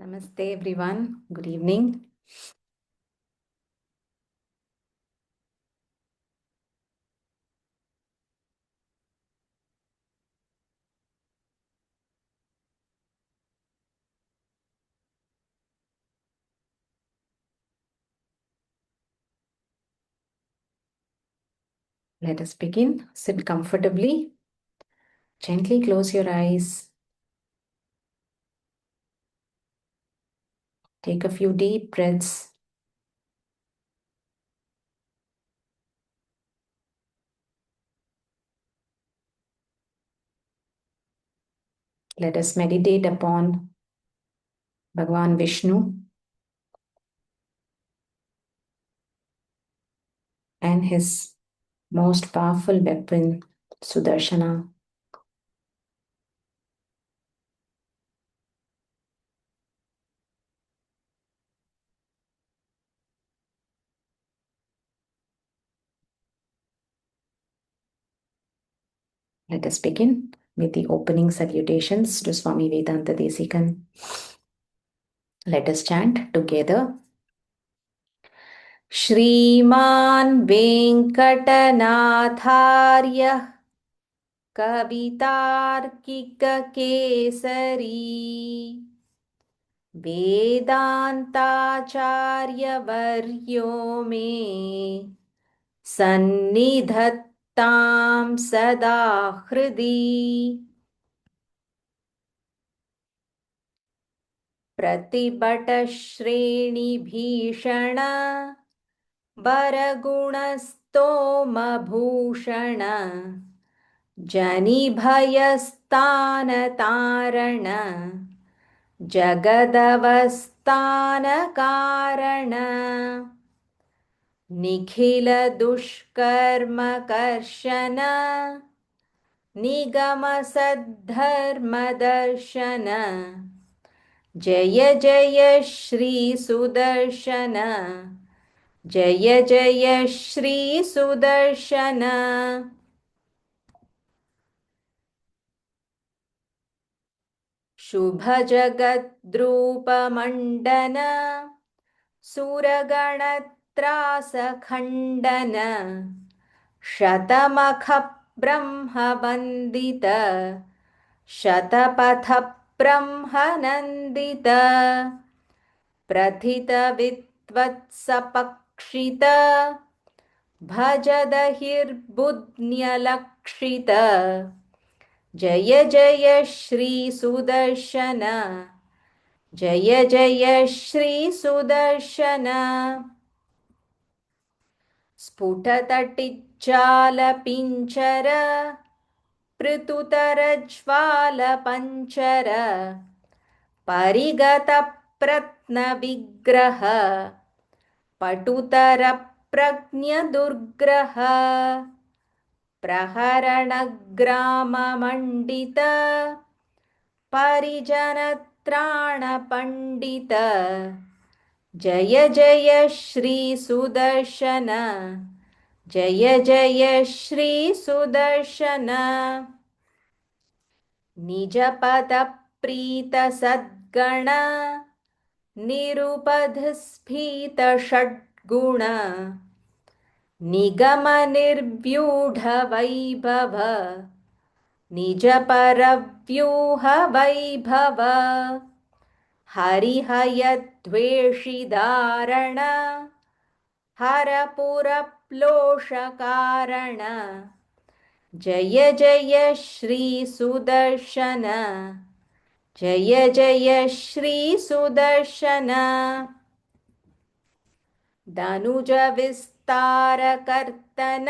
Namaste everyone. Good evening. Let us begin. Sit comfortably. Gently close your eyes. Take a few deep breaths. Let us meditate upon Bhagwan Vishnu and his most powerful weapon, Sudarshana. Let us begin with the opening salutations to Swami Vedanta Desikan. Let us chant together. श्रीमान् वेङ्कटनाथार्यः कवितार्किककेसरी वेदान्ताचार्यवर्यो मे सन्निधत्तां सदा हृदि। प्रतिभटश्रेणिभीषण वरगुणस्तोमभूषण जनिभयस्तानतारण जगदवस्थानकारण निखिलदुष्कर्मकर्शन निगमसद्धर्मदर्शन जय जय श्री सुदर्शन जय जय श्री सुदर्शन। शुभजगद्रूपमण्डन सुरगणत्रासखण्डन शतमखब्रह्मवन्दित शतपथब्रह्मनन्दित प्रथितविद्वत्सपक्षित भजदहिर्बुध्न्यलक्षित जय जय श्री सुदर्शन जय जय श्री सुदर्शन। स्फुटतटिज्जालपिञ्जर पृथुतरज्वालपञ्चर परिगतप्रत्नविग्रह पटुतरप्रज्ञदुर्ग्रह प्रहरणग्राममण्डित परिजनत्राणपण्डित जय जय श्री सुदर्शन जय जय श्री सुदर्शन। निजपदप्रीतसद्गण निरुपधस्फीतषड्गुण निगमनिर्व्यूढवैभव निजपरव्यूहवैभव हरिहयद्वेषिधारण हरपुरप्लोषकारण जय जय श्री सुदर्शन जय जय श्री सुदर्शन। धनुजविस्तारकर्तन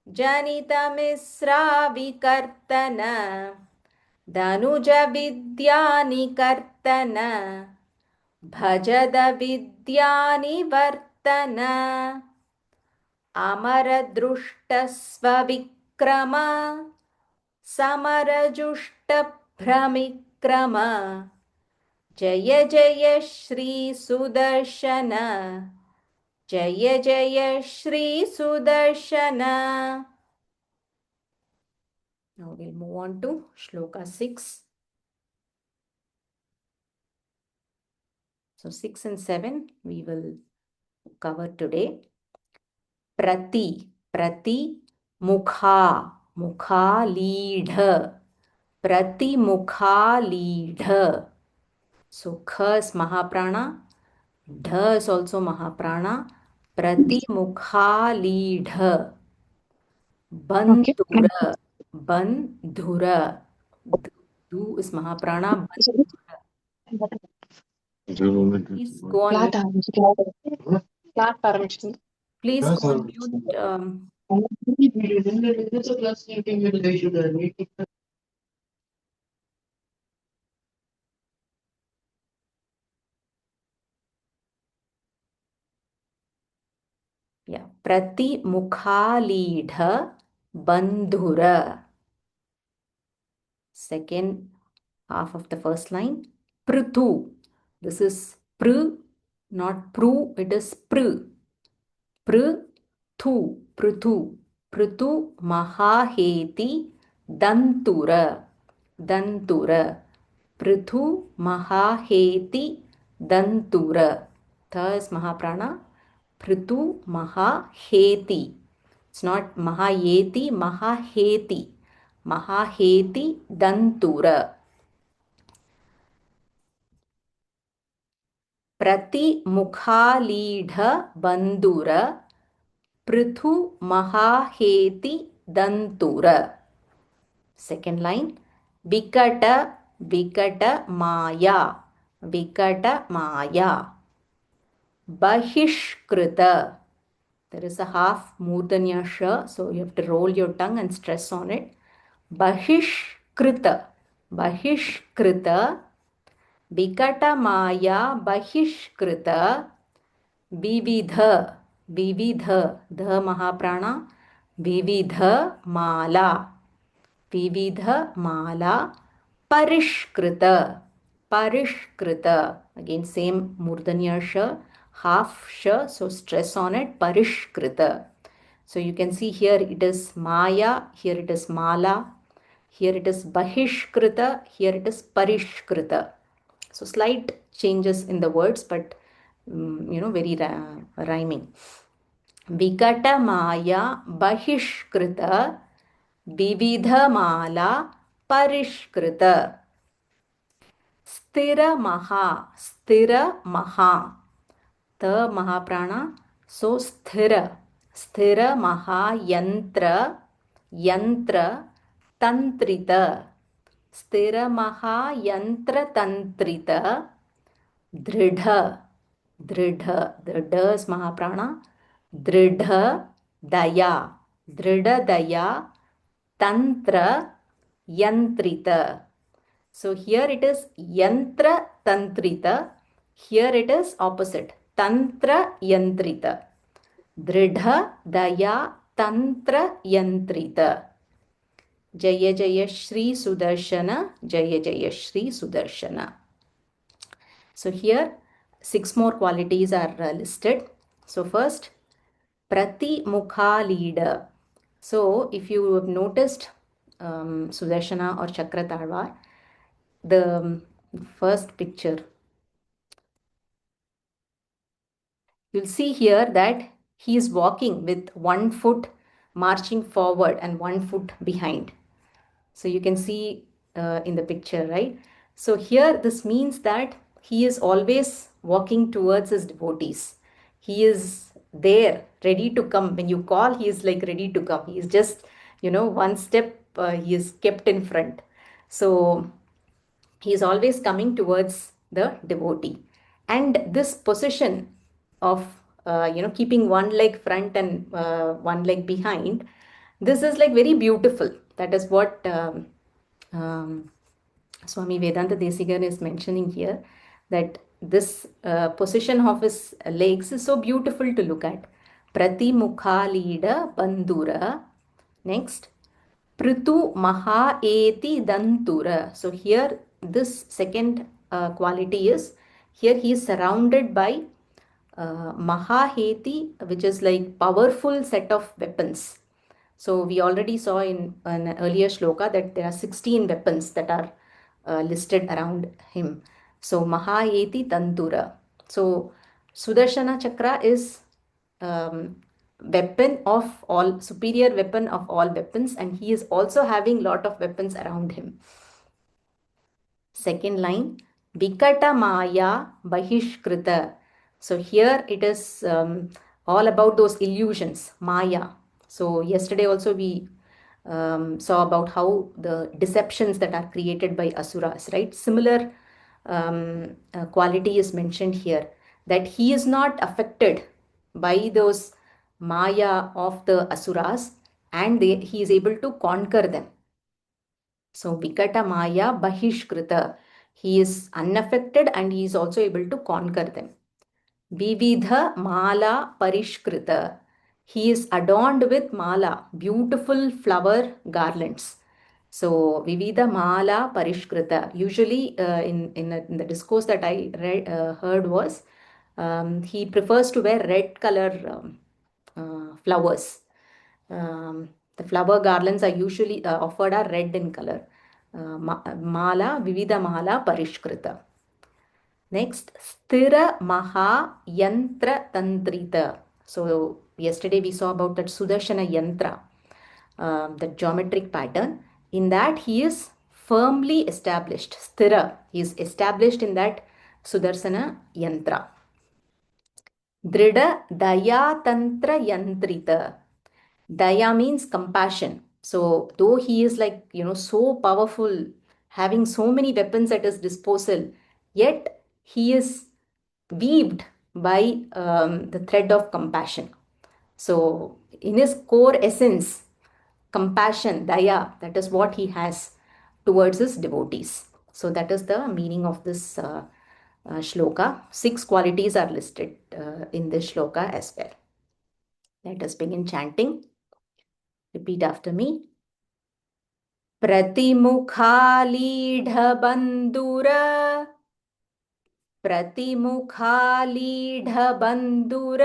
जनितमिस्राविकर्तन धनुजविद्यानिकर्तन भजदविद्यानिवर्तन अमरदृष्टस्वविक्रम समरजुष्टभ्रमिक्रम जय जय श्री सुदर्शन जय जय Shri Sudarshan. Now we'll move on to Shloka 6. So 6 and 7 we will cover today. Prati, prati, mukha, mukha, lead. Prati, mukha, lead. So kha is mahaprana, dha is also mahaprana. Prati, mukha, lead. Okay. Bandhura, bandhura. Du is mahaprana. Please go on mute. Class permission. Please go on mute. Yeah. Prati mukhalidha bandhura. Second half of the first line. Prithu. This is pr, not pru, it is pr. Prithu. Prithu. Prithu mahaheti dantura. Dantura. Prithu mahaheti dantura. Tha is mahaprana. Prithu mahaheti. It's not mahayeti, mahaheti. Mahaheti dantura. Prati mukhalidha bandura. Prithu mahaheti dantura. Second line. Vikata, vikata maya. Vikata maya. Bahishkrita. There is a half murdanya sh, so you have to roll your tongue and stress on it. Bahishkrita. Bahishkrita. Vikata maya bahishkrita. Vividha. Vividha. Dha mahaprana. Vividha mala. Vividha mala. Parishkrita. Parishkrita. Again, same murdanya sh, half sh, so stress on it. Parishkrita. So you can see here it is maya, here it is mala, here it is bahishkrita, here it is parishkrita. So slight changes in the words, but very rhyming. Vikata maya bahishkrita, vividha mala parishkrita. Sthira maha, sthira maha. The mahaprana. So sthira. Sthira maha yantra, yantra tantrita. Sthira maha yantra tantrita. Dridha. Dridha. The da is mahaprana. Dridha daya. Dridha daya tantra yantrita. So here it is yantra tantrita. Here it is opposite. Tantra yantrita. Dridha daya tantra yantrita. Jaya Jaya Shri Sudarshana. Jaya Jaya Shri Sudarshana. So here 6 more qualities are listed. So first, Prati Mukha leader. So if you have noticed Sudarshana or Chakra Talwar, the first picture, you'll see here that he is walking with one foot marching forward and one foot behind. So you can see in the picture, right? So here this means that he is always walking towards his devotees. He is there, ready to come. When you call, he is like ready to come. He is just, one step he is kept in front. So he is always coming towards the devotee. And this position of keeping one leg front and one leg behind, this is like very beautiful. That is what Swami Vedanta Desikan is mentioning here, that this position of his legs is so beautiful to look at. Prati Mukhalida Bandura. Next, Prithu Maha Eti Dantura. So here this second quality is, here he is surrounded by Mahaheti, which is like powerful set of weapons. So we already saw in an earlier shloka that there are 16 weapons that are listed around him. So Mahayeti Tantura. So Sudarshana Chakra is weapon of all, superior weapon of all weapons, and he is also having lot of weapons around him. Second line, Vikata Maya Bahishkrita. So here it is all about those illusions, Maya. So yesterday also we saw about how the deceptions that are created by asuras, right? Similar quality is mentioned here, that he is not affected by those Maya of the asuras, and he is able to conquer them. So Vikata Maya Bahishkrita. He is unaffected and he is also able to conquer them. Vividha Mala Parishkrita. He is adorned with mala, beautiful flower garlands. So Vividha Mala Parishkrita. Usually in the discourse that I heard was he prefers to wear red color flowers. The flower garlands are usually offered are red in color. Mala, Vividha Mala Parishkrita. Next, Sthira Maha Yantra Tantrita. So, yesterday we saw about that Sudarshana Yantra, the geometric pattern. In that, he is firmly established. Sthira, he is established in that Sudarshana Yantra. Drida Daya Tantra Yantrita. Daya means compassion. So, though he is like, so powerful, having so many weapons at his disposal, yet he is weaved by the thread of compassion. So, in his core essence, compassion, daya, that is what he has towards his devotees. So, that is the meaning of this shloka. 6 qualities are listed in this shloka as well. Let us begin chanting. Repeat after me. प्रतिमुखालीढबन्धुर प्रतिमुखालीढबन्धुर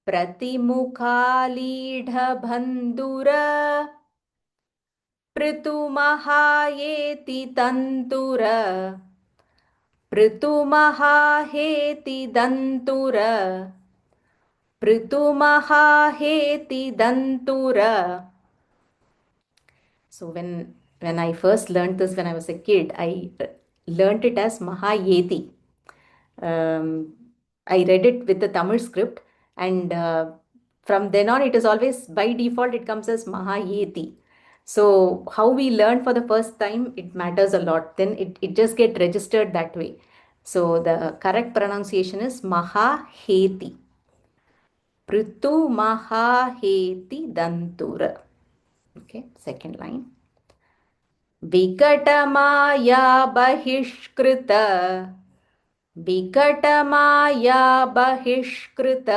प्रतिमुखालीढबन्धुर पृथुमहायेति तन्तुर पृथुमहाहेति दन्तुर पृथुमहाहेति दन्तुर. So when I first learned this when I was a kid, I learned it as Mahayeti. I read it with the Tamil script, and from then on, it is always by default it comes as Mahayeti. So how we learn for the first time, it matters a lot. Then it just get registered that way. So the correct pronunciation is Mahaheti. Prithu Mahaheti Dantura. Okay, second line. विकटमाया बहिष्कृत विकटमाया बहिष्कृत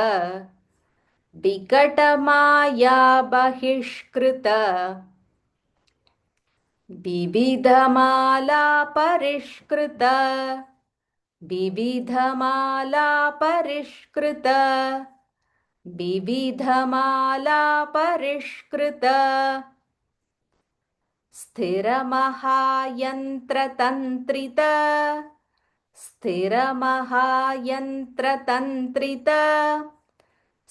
विकटमाया बहिष्कृत विविधमाला परिष्कृत विविधमाला परिष्कृत विविधमाला परिष्कृत स्थिरमहायन्त्रतन्त्रित स्थिरमहायन्त्रतन्त्रित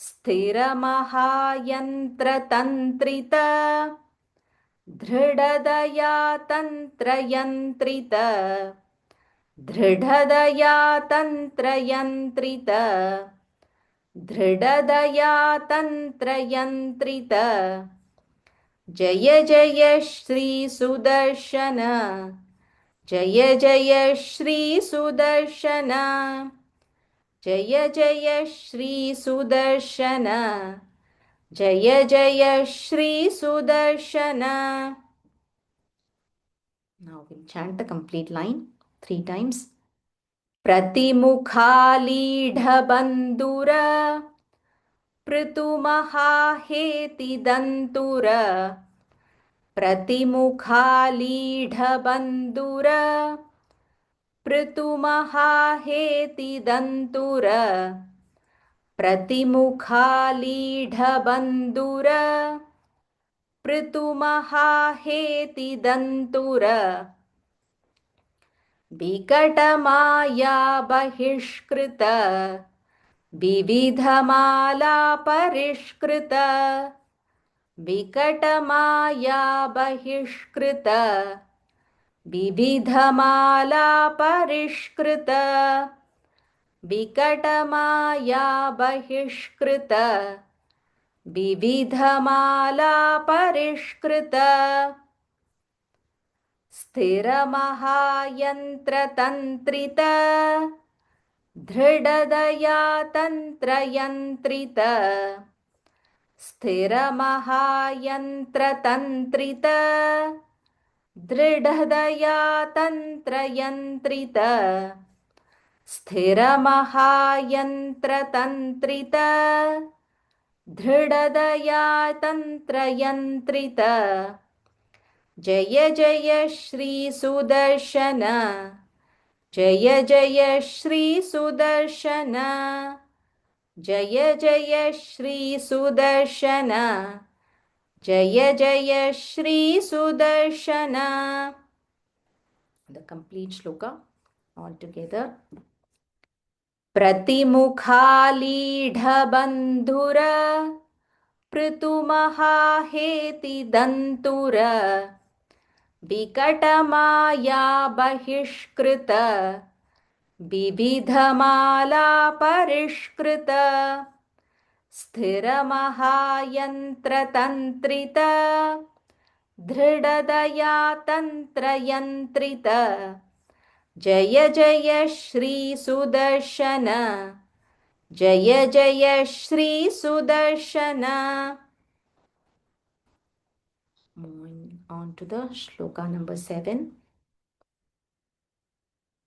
स्थिरमहायन्त्रतन्त्रित दृढदया तन्त्रयन्त्रित दृढदया तन्त्रयन्त्रित दृढदया तन्त्रयन्त्रित जय जय श्री सुदर्शन जय जय श्री सुदर्शन जय जय श्री सुदर्शन जय जय Shri Sudarshan. Now we'll chant the complete line 3 times. प्रतिमुखालीढबन्धुर पृथुमहाहेति दन्तुर प्रतिमुखालीढबन्धुर पृथुमहाहेति दन्तुर प्रतिमुखालीढबन्धुर पृथुमहाहेति दन्तुर विकटमाया बहिष्कृत विविधमाला परिष्कृत विकटमाया बहिष्कृत विविधमाला परिष्कृत विकटमाया बहिष्कृत विविधमाला परिष्कृत स्थिरमहायन्त्रतन्त्रित दृढदया तन्त्रयन्त्रित स्थिरमहायन्त्रतन्त्रित दृढदया तन्त्रयन्त्रित स्थिरमहायन्त्रतन्त्रित दृढदया तन्त्रयन्त्रित जय जय श्री सुदर्शन जय जय श्री सुदर्शन जय जय श्री सुदर्शन जय जय Shri Sudarshan. The complete shloka all together. प्रतिमुखालीढबन्धुर पृथुमहाहेतिदन्तुर विकटमाया बहिष्कृत विविधमाला परिष्कृत स्थिरमहायन्त्रतन्त्रित दृढदया तन्त्रयन्त्रित जय जय श्री सुदर्शन जय जय Shri Sudarshan. Moving on to the shloka number 7.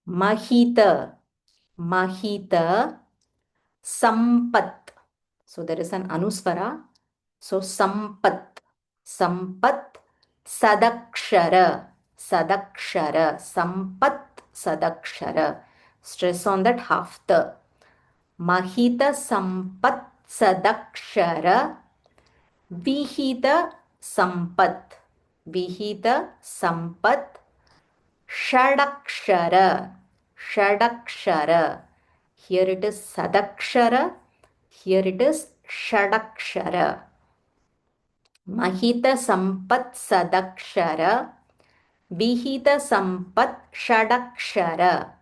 Mahita, Mahita, Sampat. So there is an anusvara. So Sampat, Sampat, Sadakshara, Sadakshara, Sampat, Sadakshara. Stress on that half the. Mahita Sampat Sadakshara Vihita Sampat Vihita Sampat Shadakshara Shadakshara. Here it is Sadakshara, here it is Shadakshara. Mahita Sampat Sadakshara Vihita Sampat Shadakshara.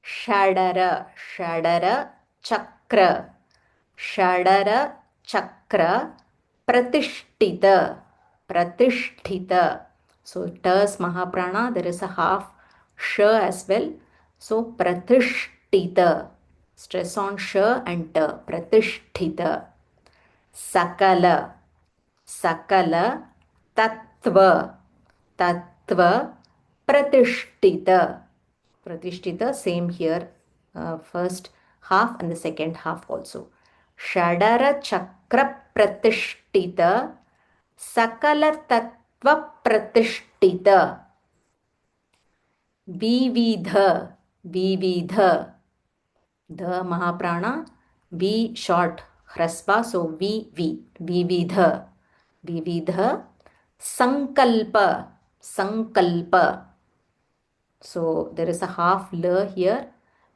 Shadara Shadara Chakra Shadara Chakra Pratishtita Pratishtita. So tas Mahaprana, there is a half sh as well. So Pratishtita. Stress on sh and ta. Pratishtita. Sakala Sakala Tattva Tattva Pratishtita. Pratishtita, same here, first half and the second half also. Shadara Chakra Pratishtita Sakala Tattva Pratishtita. Vividha Vividha. The Mahaprana, V short Hrasva, so Vividha Vividha. Sankalpa Sankalpa. So there is a half la here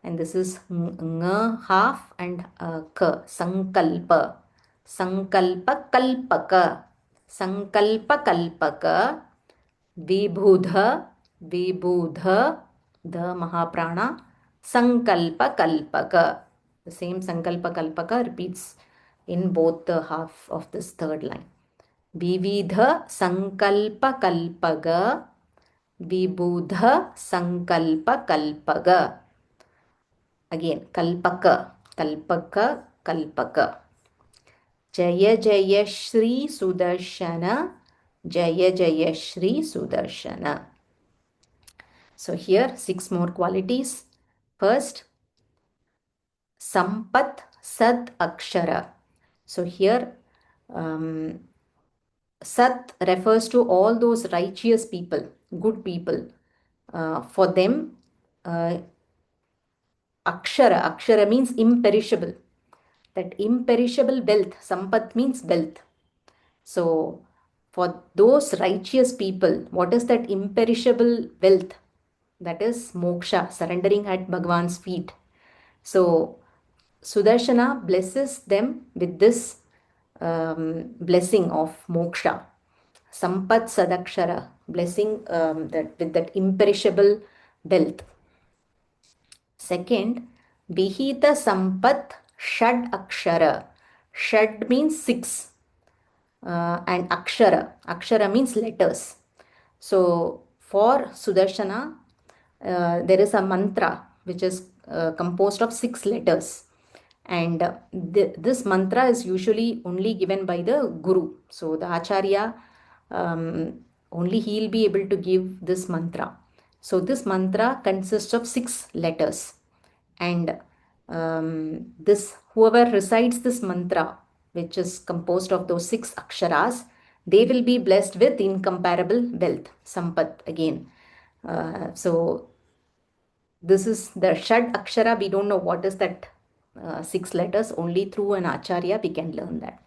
and this is ng half and ka. Sankalpa Sankalpa Kalpaka Sankalpa Kalpaka. Vibhudha Vibhudha, the Mahaprana, Sankalpa Kalpaka. The same Sankalpa Kalpaka repeats in both the half of this third line. Vividha Sankalpa Kalpaga Vibudha Sankalpa Kalpaga. Again, Kalpaka, Kalpaka, Kalpaka. Jaya Jaya Shri Sudarshana, Jaya Jaya Shri Sudarshana. So here 6 more qualities. First, Sampat Sat Akshara. So here Sat refers to all those righteous people, good people. For them, Akshara, Akshara means imperishable. That imperishable wealth, Sampat means wealth. So for those righteous people, what is that imperishable wealth? that is moksha, surrendering at Bhagwan's feet. So Sudarshana blesses them with this blessing of moksha, Sampat Sadakshara, blessing that with that imperishable wealth. Second, Vihita Sampat Shad Akshara. Shad means six, and Akshara. Akshara means letters. So for Sudarshana, there is a mantra which is composed of six letters. And this mantra is usually only given by the Guru. So the Acharya, only he will be able to give this mantra. So this mantra consists of six letters. And this whoever recites this mantra, which is composed of those six aksharas, they will be blessed with incomparable wealth, sampat again. So this is the Shad Akshara. We don't know what is that six letters. Only through an Acharya we can learn that.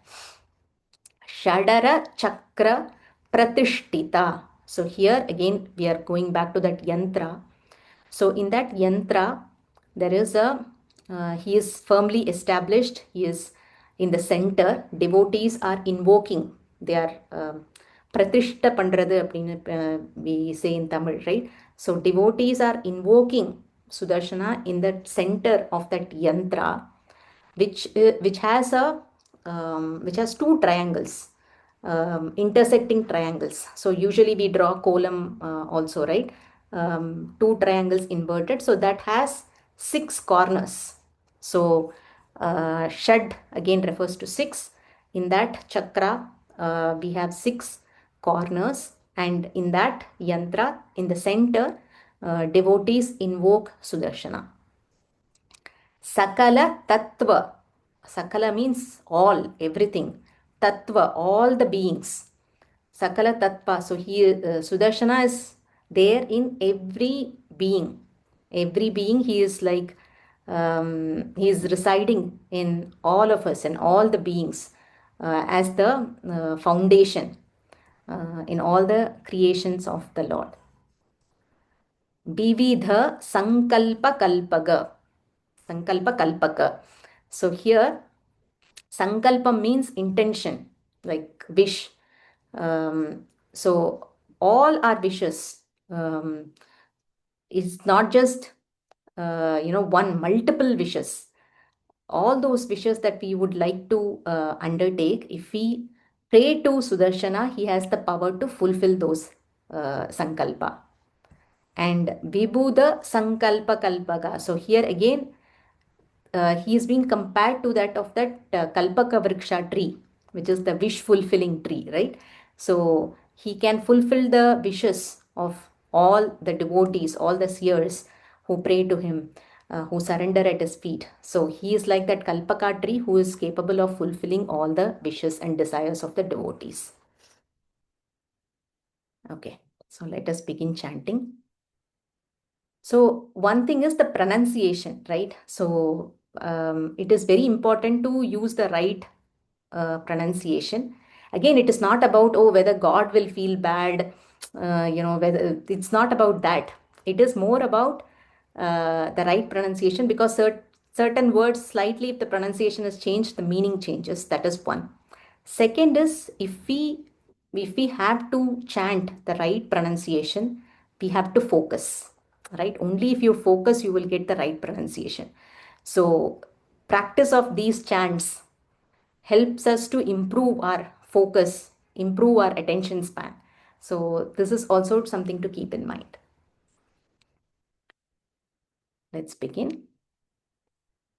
Shadara Chakra Pratishtita. So here again we are going back to that yantra. So in that yantra, there is he is firmly established. He is in the center. Devotees are invoking. They are pratishta pandrathu appadinu we say in Tamil, right? So devotees are invoking Sudarshana in the center of that yantra, which has a which has two triangles, intersecting triangles. So usually we draw column also, right? Two triangles inverted, so that has six corners. So shad again refers to six. In that chakra we have six corners, and in that yantra, in the center, devotees invoke Sudarshana. Sakala Tattva. Sakala means all, everything. Tattva, all the beings. Sakala Tattva. So here Sudarshana is there in every being. Every being, he is like, he is residing in all of us and all the beings as the foundation in all the creations of the Lord. Vividha Sankalpa Kalpaga. Sankalpa Kalpaka. So here, Sankalpa means intention, like wish. So all our wishes is not just one, multiple wishes. All those wishes that we would like to undertake, if we pray to Sudarshana, he has the power to fulfill those sankalpa. And Vibhuda Sankalpa Kalpaga. So here again, he is being compared to that of that Kalpaka Vriksha tree, which is the wish fulfilling tree, right? So he can fulfill the wishes of all the devotees, all the seers who pray to him, who surrender at his feet. So he is like that Kalpaka tree who is capable of fulfilling all the wishes and desires of the devotees. Okay, so let us begin chanting. So one thing is the pronunciation, right? So it is very important to use the right pronunciation. Again, it is not about, oh, whether God will feel bad, whether it's not about that. It is more about the right pronunciation, because certain words, slightly, if the pronunciation is changed, the meaning changes. That is one. Second is, if we have to chant the right pronunciation, we have to focus, right? Only if you focus, you will get the right pronunciation. So practice of these chants helps us to improve our focus, improve our attention span. So this is also something to keep in mind. Let's begin.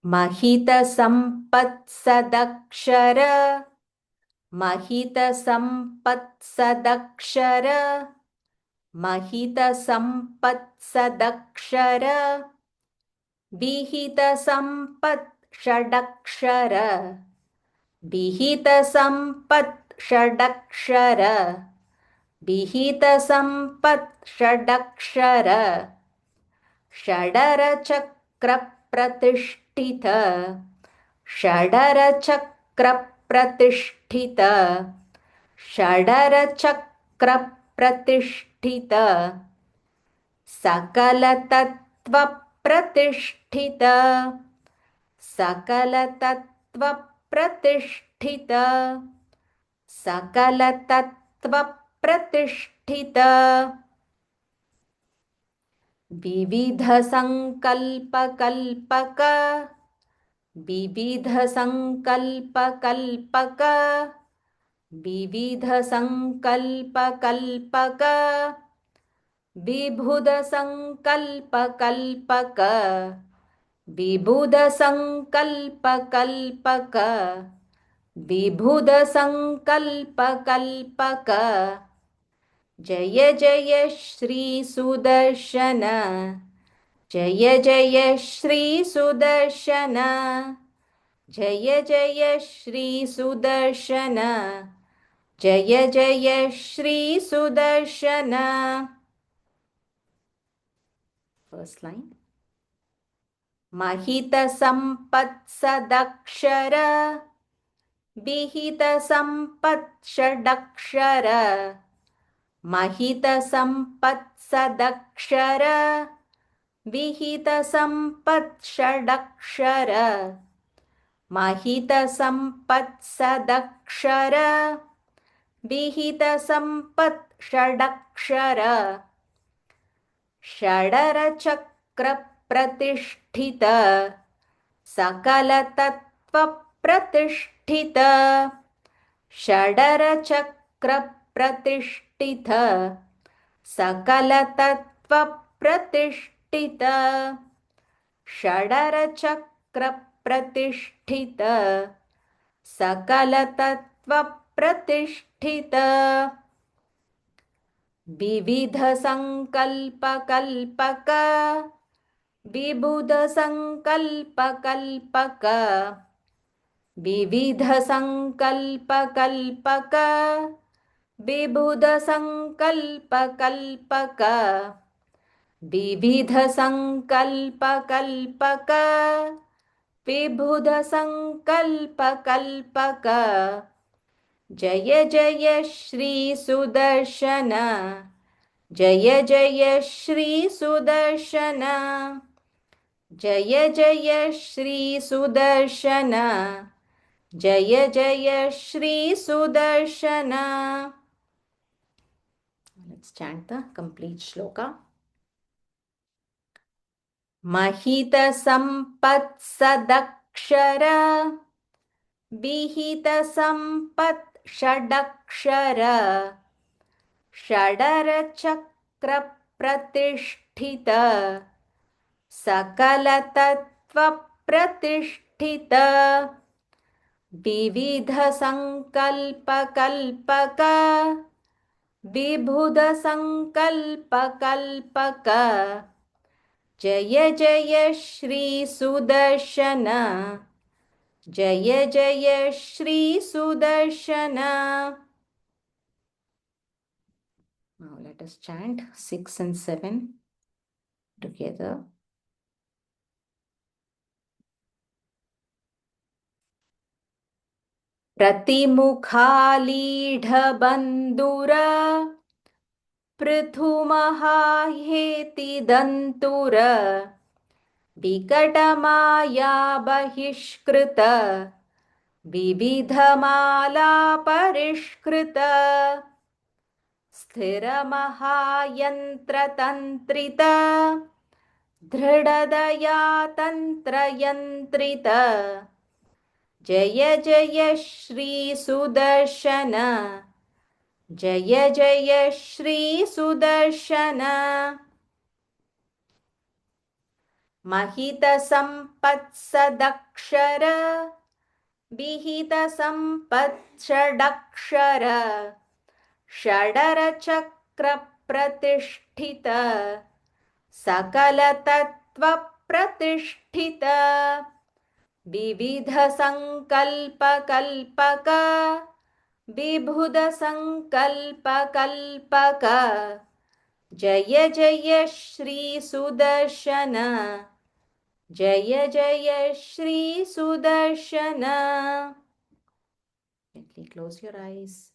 Mahita Sampat Sadakshara. Mahita Sampat Sadakshara. Mahita Sampat Sadakshara. Vihita Sampat Shadakshara. Vihita Sampat Shadakshara. Vihita Sampat Shadakshara. Shadara Chakra Pratishtita. Shadara Chakra Pratishtita. Shadara Chakra Pratishtita. सकलतत्त्वप्रतिष्ठित सकलतत्त्वप्रतिष्ठित सकलतत्त्वप्रतिष्ठित विविधसङ्कल्पकल्पक विविधसङ्कल्पकल्पक विविधसङ्कल्पकल्पक विबुधसङ्कल्पकल्पक विबुधसङ्कल्पकल्पक विबुधसङ्कल्पकल्पक जय जय श्री सुदर्शन जय जय श्री सुदर्शन जय जय श्री सुदर्शन जय जय Shri Sudarshan first line महितसम्पत्सदक्षर विहितसम्पत्षडक्षर महितसम्पत्सदक्षर विहितसम्पत्षडक्षर महितसम्पत्सदक्षर विहितसम्पत्षडक्षर षडरचक्रप्रतिष्ठित सकलतत्त्वप्रतिष्ठित षडरचक्रप्रतिष्ठित सकलतत्त्वप्रतिष्ठित षडरचक्रप्रतिष्ठित सकलतत्त्वप्रतिष्ठित विविधसङ्कल्पकल्पक विबुधसङ्कल्पकल्पक विविधसङ्कल्पकल्पक विबुधसङ्कल्पकल्पक विविधसङ्कल्पकल्पक विबुधसङ्कल्पकल्पक जय जय श्री सुदर्शन जय जय श्री सुदर्शन जय जय श्री सुदर्शन जय जय Shri Sudarshan Let's chant the complete shloka. महितसम्पत्सदक्षर विहितसम्पत्षडक्षर षडरचक्रप्रतिष्ठित सकलतत्त्वप्रतिष्ठित विविधसङ्कल्पकल्पक विबुधसङ्कल्पकल्पक जय जय श्री सुदर्शन जय जय Shri Sudarshan Now let us chant 6 and 7 together. प्रतिमुखालीढबन्धुर पृथुमहाहेति दन्तुर विकटमाया बहिष्कृत विविधमाला परिष्कृत स्थिरमहायन्त्रतन्त्रित दृढदया तन्त्रयन्त्रित जय जय श्री सुदर्शन जय जय श्री सुदर्शन महितसम्पत्सदक्षर विहितसम्पत्षडक्षर षडरचक्रप्रतिष्ठित सकलतत्त्वप्रतिष्ठित विविधसङ्कल्पकल्पक विबुधसङ्कल्पकल्पक जय जय श्री सुदर्शन जय जय Shri Sudarshan Gently close your eyes.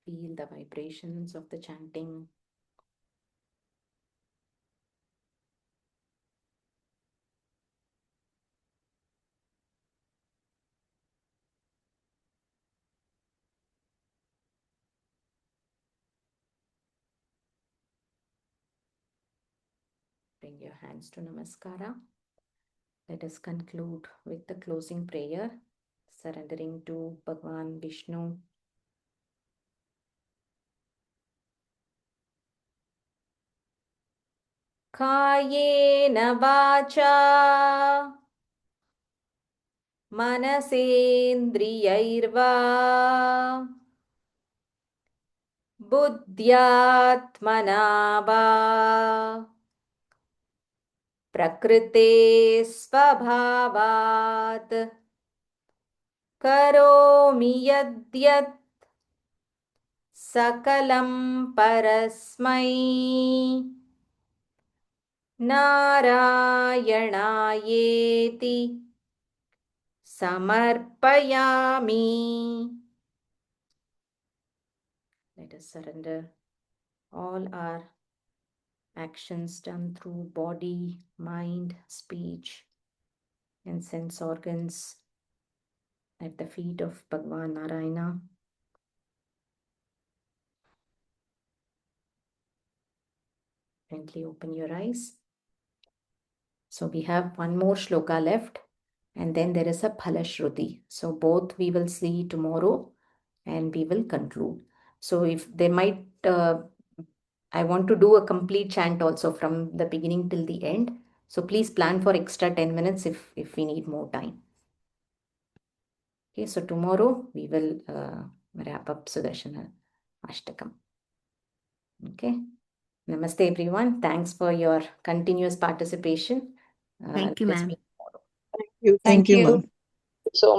Feel the vibrations of the chanting. Bring your hands to Namaskara. Let us conclude with the closing prayer, surrendering to Bhagwan Vishnu. कायेन वाचा मनसेन्द्रियैर्वा बुद्ध्यात्मना वा प्रकृते स्वभावात् करोमि यद्यत् सकलं परस्मै नारायणायेति समर्पयामि. Let us surrender all our actions done through body, mind, speech, and sense organs at the feet of Bhagwan Narayana. Gently open your eyes. So we have one more shloka left, and then there is a Phalashruti. So both we will see tomorrow, and we will conclude. So if they might, I want to do a complete chant also from the beginning till the end. So please plan for extra 10 minutes if we need more time. Okay, so tomorrow we will wrap up Sudarshana Ashtakam. Okay. Namaste, everyone. Thanks for your continuous participation. Thank you, Let's ma'am. meet tomorrow. Thank you. Thank you, ma'am. So